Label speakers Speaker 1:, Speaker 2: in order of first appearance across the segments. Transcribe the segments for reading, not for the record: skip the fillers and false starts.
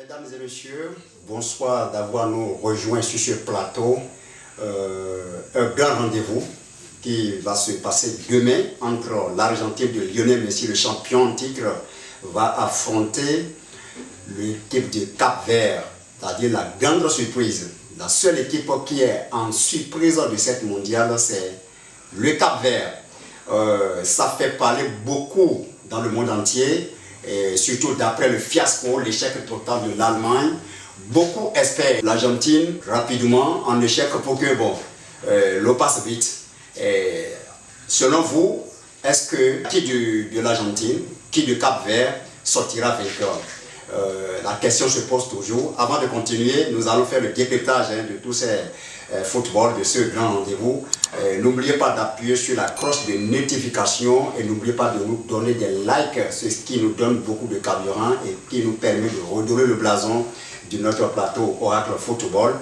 Speaker 1: Mesdames et messieurs, bonsoir d'avoir nous rejoint sur ce plateau. Un grand rendez-vous qui va se passer demain entre l'Argentine de Lionel Messi, le champion en titre, va affronter l'équipe de Cap-Vert, c'est-à-dire la grande surprise. La seule équipe qui est en surprise de cette mondiale, c'est le Cap-Vert. Ça fait parler beaucoup dans le monde entier, et surtout d'après le fiasco, l'échec total de l'Allemagne. Beaucoup espèrent l'Argentine rapidement en échec pour que l'eau passe vite. Et selon vous, est-ce que qui de l'Argentine, qui de Cap-Vert sortira vainqueur? La question se pose toujours. Avant de continuer, nous allons faire le décryptage de tous ces footballs, de ce grand rendez-vous. N'oubliez pas d'appuyer sur la cloche de notification et n'oubliez pas de nous donner des likes, ce qui nous donne beaucoup de carburant et qui nous permet de redorer le blason de notre plateau Oracle Football.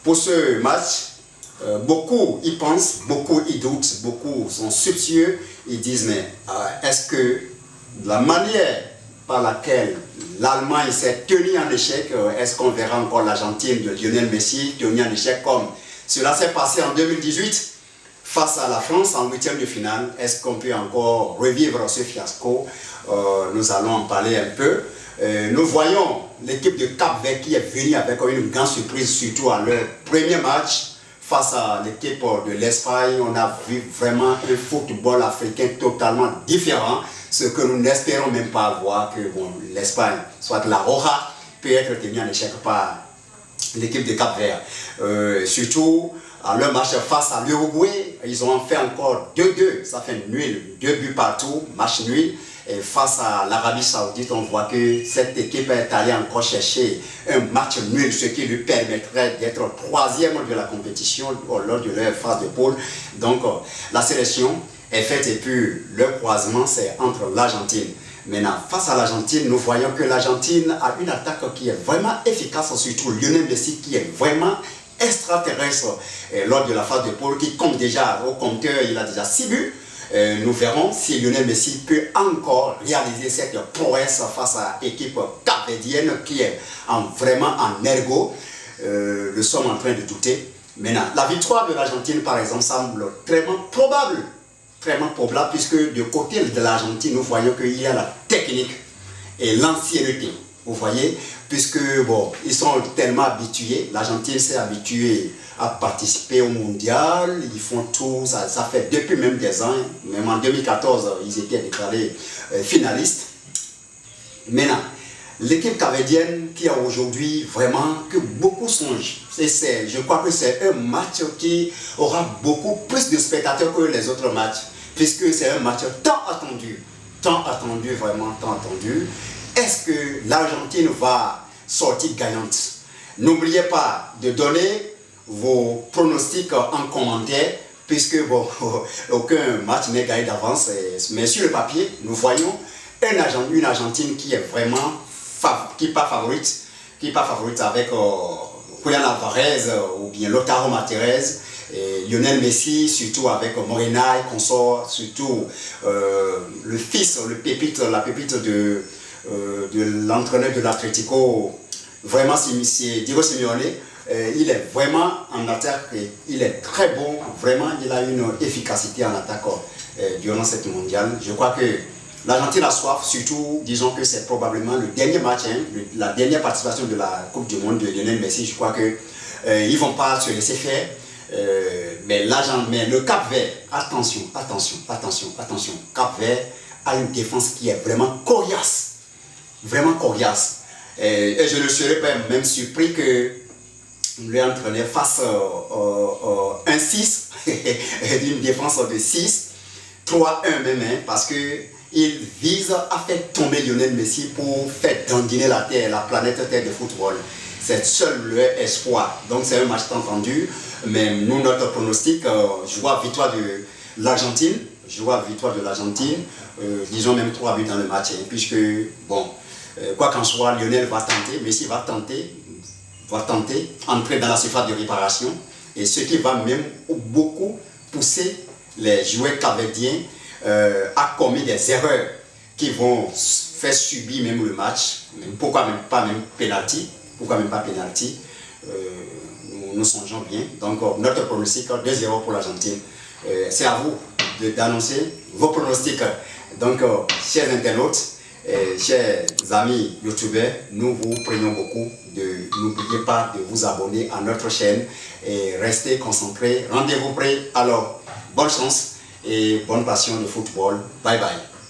Speaker 1: Pour ce match, beaucoup y pensent, beaucoup y doutent, beaucoup sont subtieux. Ils disent, mais est-ce que la manière par laquelle l'Allemagne s'est tenue en échec, est-ce qu'on verra encore l'Argentine de Lionel Messi tenue en échec comme cela s'est passé en 2018 face à la France en huitième de finale? Est-ce qu'on peut encore revivre ce fiasco? Nous allons en parler un peu. Nous voyons l'équipe de Cap-Vert qui est venue avec une grande surprise, surtout à leur premier match face à l'équipe de l'Espagne. On a vu vraiment un football africain totalement différent, ce que nous n'espérons même pas voir, que l'Espagne, soit la Roja, peut être tenue en échec par l'équipe de Cap-Vert. Surtout à leur match face à l'Uruguay, ils ont fait encore 2-2, ça fait nul, 2 buts partout, match nul. Et face à l'Arabie Saoudite, on voit que cette équipe est allée encore chercher un match nul, ce qui lui permettrait d'être troisième de la compétition lors de leur phase de poule. Donc la sélection est faite et puis le croisement c'est entre l'Argentine. Maintenant, face à l'Argentine, nous voyons que l'Argentine a une attaque qui est vraiment efficace, surtout Lionel Messi qui est vraiment extraterrestre lors de la phase de poule, qui compte déjà au compteur, il a déjà 6 buts. Nous verrons si Lionel Messi peut encore réaliser cette prouesse face à l'équipe capverdienne qui est vraiment en ergot. Nous sommes en train de douter. Maintenant, la victoire de l'Argentine, par exemple, semble très probable, puisque du côté de l'Argentine, nous voyons qu'il y a la technique et l'ancienneté. Vous voyez, puisque ils sont tellement habitués, l'Argentine s'est habituée à participer au mondial, ils font tout, ça fait depuis même des ans, même en 2014, ils étaient déclarés finalistes. Maintenant, l'équipe capverdienne qui a aujourd'hui vraiment que beaucoup songent, je crois que c'est un match qui aura beaucoup plus de spectateurs que les autres matchs, puisque c'est un match tant attendu, vraiment tant attendu. Est-ce que l'Argentine va sortir gagnante? N'oubliez pas de donner vos pronostics en commentaire, puisque aucun match n'est gagné d'avance. Mais sur le papier, nous voyons une Argentine qui est vraiment qui pas favorite avec Julián Álvarez ou bien Lautaro Martínez, et Lionel Messi, surtout avec Morena et consort, surtout le fils, la pépite de l'entraîneur de l'Atlético, vraiment c'est Diego Simeone. Il est vraiment en attaque, il est très bon, vraiment il a une efficacité en attaque durant cette mondiale. Je crois que l'Argentine a soif, surtout disons que c'est probablement le dernier match, la dernière participation de la Coupe du Monde de Lionel Messi. Je crois que ils ne vont pas se laisser faire. Mais le Cap-Vert, attention, Cap-Vert a une défense qui est vraiment coriace. Et je ne serais pas même surpris que l'entraîneur fasse un 6, une défense de 6, 3-1 même, parce qu'il vise à faire tomber Lionel Messi pour faire dandiner la Terre, la planète Terre de football. C'est seul leur espoir. Donc c'est un match tant tendu, mais nous, notre pronostic, je vois victoire de l'Argentine, disons même 3 buts dans le match, puisque quoi qu'en soit, Lionel va tenter, Messi va tenter, entrer dans la surface de réparation, et ce qui va même beaucoup pousser les joueurs capverdiens à commettre des erreurs qui vont fait subir même le match. Pourquoi même pas penalty? Pourquoi même pas penalty? Nous songeons bien. Donc notre pronostic 2-0 pour l'Argentine. C'est à vous d'annoncer vos pronostics. Donc chers internautes, chers amis youtubeurs, nous vous prions beaucoup de n'oubliez pas de vous abonner à notre chaîne et restez concentrés. Rendez-vous prêts. Alors bonne chance et bonne passion de football. Bye bye.